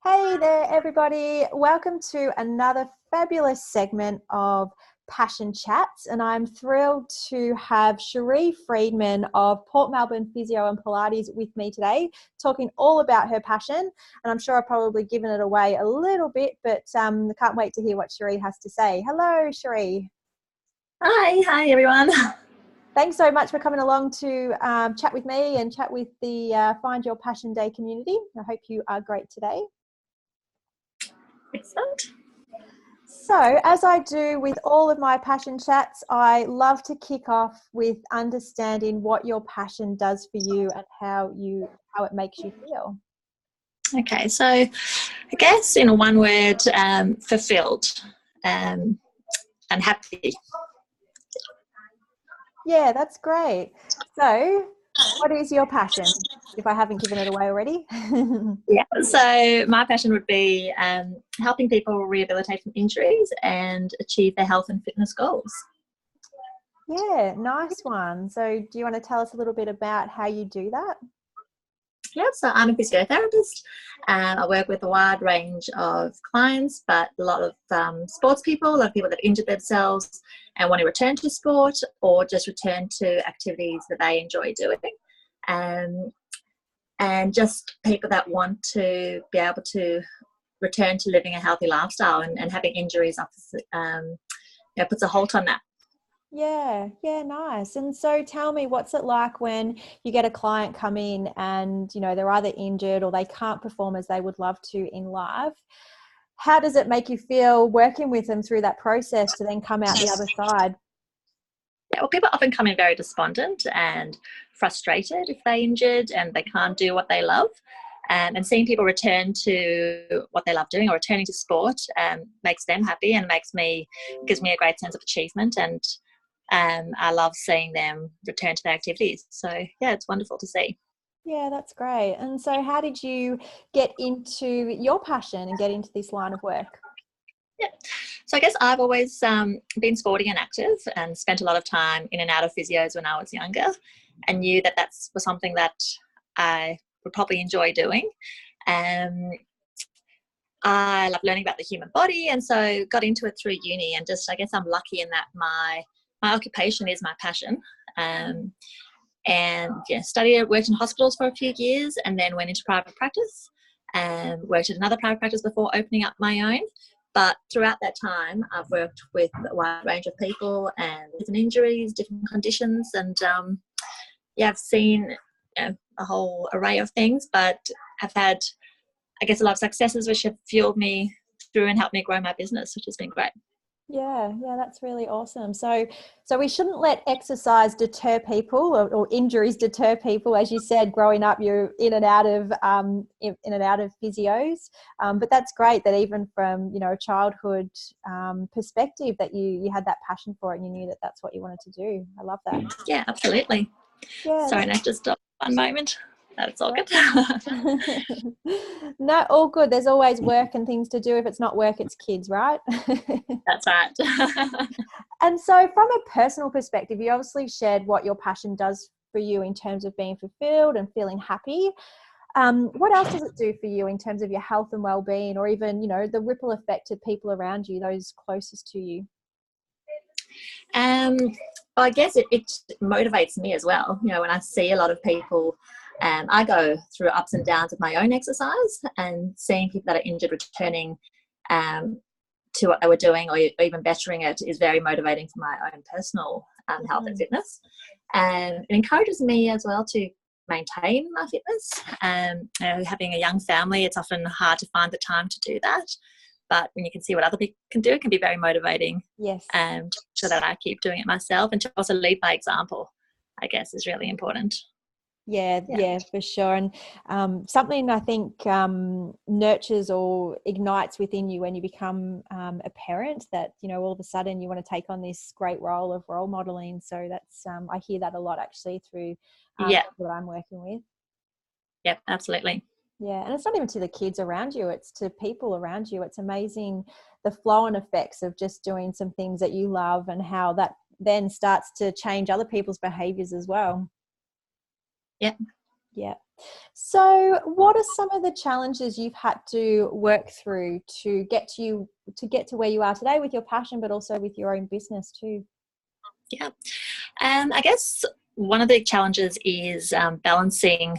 Hey there, everybody. Welcome to another fabulous segment of Passion Chats. And I'm thrilled to have Sheree Freedman of Port Melbourne Physio and Pilates with me today, talking all about her passion. And I'm sure I've probably given it away a little bit, but can't wait to hear what Sheree has to say. Hello, Sheree. Hi everyone. Thanks so much for coming along to chat with me and chat with the Find Your Passion Day community. I hope you are great today. Excellent. So, as I do with all of my passion chats, I love to kick off with understanding what your passion does for you and how it makes you feel. Okay, so I guess in one word, fulfilled and happy. Yeah, that's great. So, what is your passion, if I haven't given it away already? Yeah, so my passion would be helping people rehabilitate from injuries and achieve their health and fitness goals. Yeah, nice one. So, do you want to tell us a little bit about how you do that? Yeah, so I'm a physiotherapist. I work with a wide range of clients, but a lot of sports people, a lot of people that injured themselves and want to return to sport or just return to activities that they enjoy doing. And just people that want to be able to return to living a healthy lifestyle and having injuries puts a halt on that. Yeah, nice. And so tell me, what's it like when you get a client come in and, they're either injured or they can't perform as they would love to in life? How does it make you feel working with them through that process to then come out the other side? Yeah, well, people often come in very despondent and frustrated if they're injured and they can't do what they love. And seeing people return to what they love doing or returning to sport makes them happy and gives me a great sense of achievement. And I love seeing them return to their activities. So, yeah, it's wonderful to see. Yeah, that's great. And so how did you get into your passion and get into this line of work? Yeah. So I guess I've always been sporty and active and spent a lot of time in and out of physios when I was younger and knew that was something that I would probably enjoy doing. I love learning about the human body and so got into it through uni and just I guess I'm lucky in that my occupation is my passion. Worked in hospitals for a few years and then went into private practice and worked at another private practice before opening up my own. But throughout that time, I've worked with a wide range of people and different injuries, different conditions, and I've seen a whole array of things, but I've had, I guess, a lot of successes which have fueled me through and helped me grow my business, which has been great. Yeah, that's really awesome. So we shouldn't let exercise deter people or injuries deter people. As you said, growing up, you're in and out of physios. But that's great that even from a childhood perspective, that you had that passion for it and you knew that that's what you wanted to do. I love that. Yeah, absolutely. Yeah. Sorry, now just stop one moment. That's all good. No, all good. There's always work and things to do. If it's not work, it's kids, right? That's right. And so from a personal perspective, you obviously shared what your passion does for you in terms of being fulfilled and feeling happy. What else does it do for you in terms of your health and well-being, or even, the ripple effect to people around you, those closest to you? I guess it motivates me as well. When I see a lot of people, I go through ups and downs of my own exercise, and seeing people that are injured returning to what they were doing or even bettering it is very motivating for my own personal health and fitness. And it encourages me as well to maintain my fitness. Having a young family, it's often hard to find the time to do that. But when you can see what other people can do, it can be very motivating. Yes. So that I keep doing it myself, and to also lead by example, I guess, is really important. Yeah, for sure. And something I think nurtures or ignites within you when you become a parent, that all of a sudden you want to take on this great role of role modeling. So that's I hear that a lot actually through what I'm working with. Yep, absolutely. Yeah, and it's not even to the kids around you, it's to people around you. It's amazing the flow and effects of just doing some things that you love and how that then starts to change other people's behaviours as well. Yeah, Yeah. So what are some of the challenges you've had to work through to get to where you are today with your passion, but also with your own business too? Yeah. I guess one of the challenges is balancing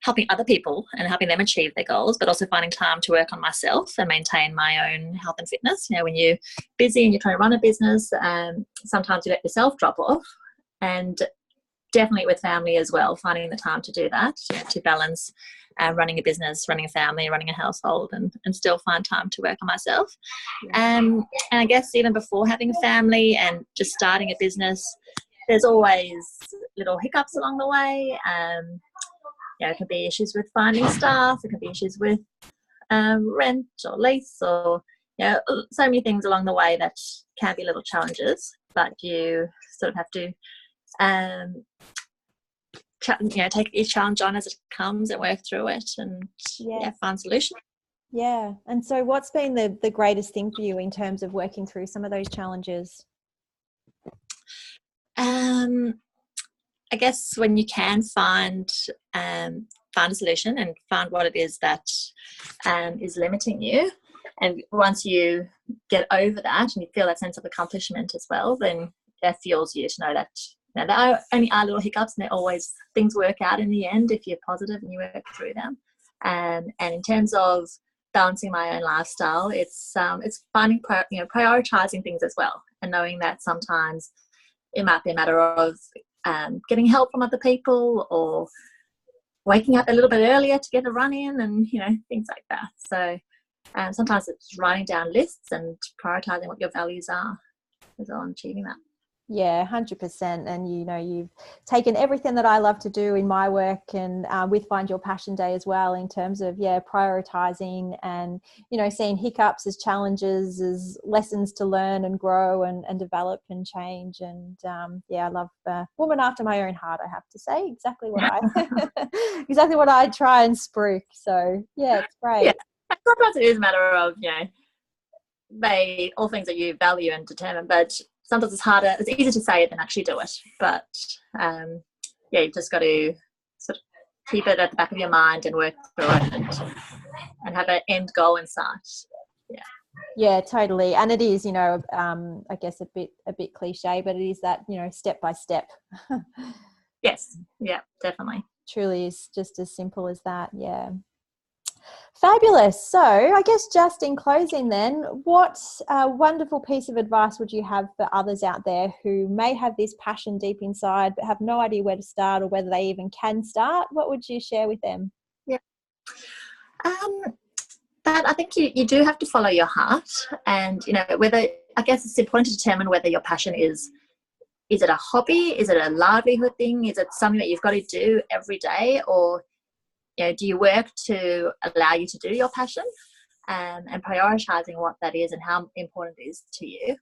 helping other people and helping them achieve their goals, but also finding time to work on myself and maintain my own health and fitness. You know, when you're busy and you're trying to run a business, sometimes you let yourself drop off, and definitely with family as well, finding the time to do that, you know, to balance running a business, running a family, running a household, and still find time to work on myself. And I guess even before having a family and just starting a business, there's always little hiccups along the way. You know, it can be issues with finding staff, it can be issues with rent or lease, or, you know, so many things along the way that can be little challenges, but you sort of have to you know, take each challenge on as it comes and work through it, and find solutions. Yeah. And so what's been the greatest thing for you in terms of working through some of those challenges? I guess when you can find a solution and find what it is that is limiting you, and once you get over that and you feel that sense of accomplishment as well, then that fuels you to know that, you know, there only are little hiccups, and things work out in the end if you're positive and you work through them. And in terms of balancing my own lifestyle, it's finding prioritizing things as well, and knowing that sometimes it might be a matter of getting help from other people, or waking up a little bit earlier to get a run in, and, you know, things like that. So sometimes it's writing down lists and prioritizing what your values are as well, and achieving that. Yeah, 100%. And, you know, you've taken everything that I love to do in my work and with Find Your Passion Day as well, in terms of, prioritizing and, you know, seeing hiccups as challenges, as lessons to learn and grow and develop and change. And I love woman after my own heart, I have to say, exactly what I try and spruik. So yeah, it's great. Yeah, sometimes it is a matter of, you know, all things that you value and determine, but sometimes it's easier to say it than actually do it. But you've just got to sort of keep it at the back of your mind and work through it, and have an end goal in sight. Yeah, totally. And it is, you know, I guess a bit cliche, but it is that, you know, step by step. Yes, yeah, definitely. Truly is just as simple as that. Yeah. Fabulous. So I guess just in closing then, what wonderful piece of advice would you have for others out there who may have this passion deep inside but have no idea where to start or whether they even can start? What would you share with them? Yeah. But I think you do have to follow your heart, and, you know, I guess it's important to determine whether your passion is it a hobby? Is it a livelihood thing? Is it something that you've got to do every day? Or, you know, do you work to allow you to do your passion, and prioritizing what that is and how important it is to you?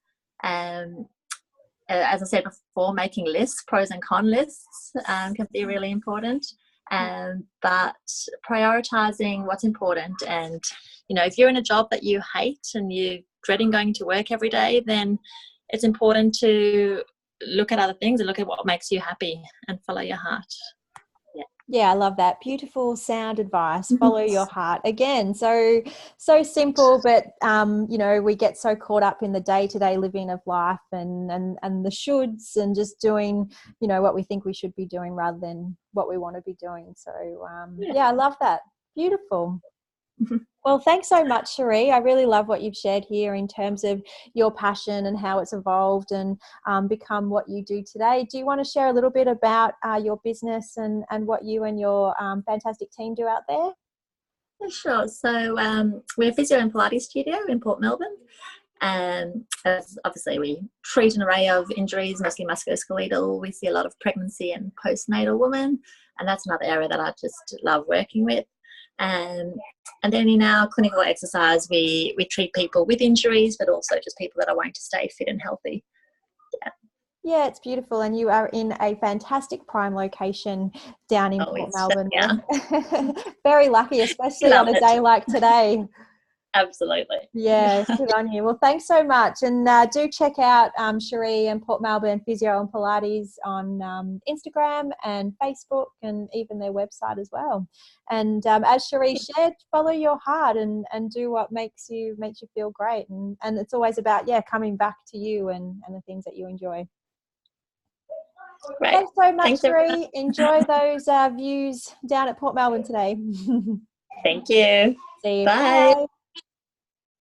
As I said before, making lists, pros and con lists, can be really important. But prioritizing what's important, and, you know, if you're in a job that you hate and you're dreading going to work every day, then it's important to look at other things and look at what makes you happy and follow your heart. Yeah, I love that. Beautiful sound advice. Follow your heart. Again, so simple, but you know, we get so caught up in the day-to-day living of life and the shoulds, and just doing, you know, what we think we should be doing rather than what we want to be doing. So I love that. Beautiful. Well, thanks so much, Sheree. I really love what you've shared here in terms of your passion and how it's evolved and become what you do today. Do you want to share a little bit about your business and what you and your fantastic team do out there? Yeah, sure. So we're a Physio and Pilates studio in Port Melbourne. Obviously, we treat an array of injuries, mostly musculoskeletal. We see a lot of pregnancy and postnatal women, and that's another area that I just love working with. And then in our clinical exercise, we treat people with injuries, but also just people that are wanting to stay fit and healthy. Yeah, it's beautiful. And you are in a fantastic prime location down in Port Melbourne. Yeah. Very lucky, especially on a day like today. Absolutely. Yeah, good on you. Well, thanks so much. And do check out Sheree and Port Melbourne Physio and Pilates on Instagram and Facebook, and even their website as well. And as Sheree shared, follow your heart and do what makes you feel great. And it's always about, coming back to you and the things that you enjoy. Right. Thanks so much, Thanks, Sheree. Enjoy those views down at Port Melbourne today. Thank you. See you. Bye. Bye.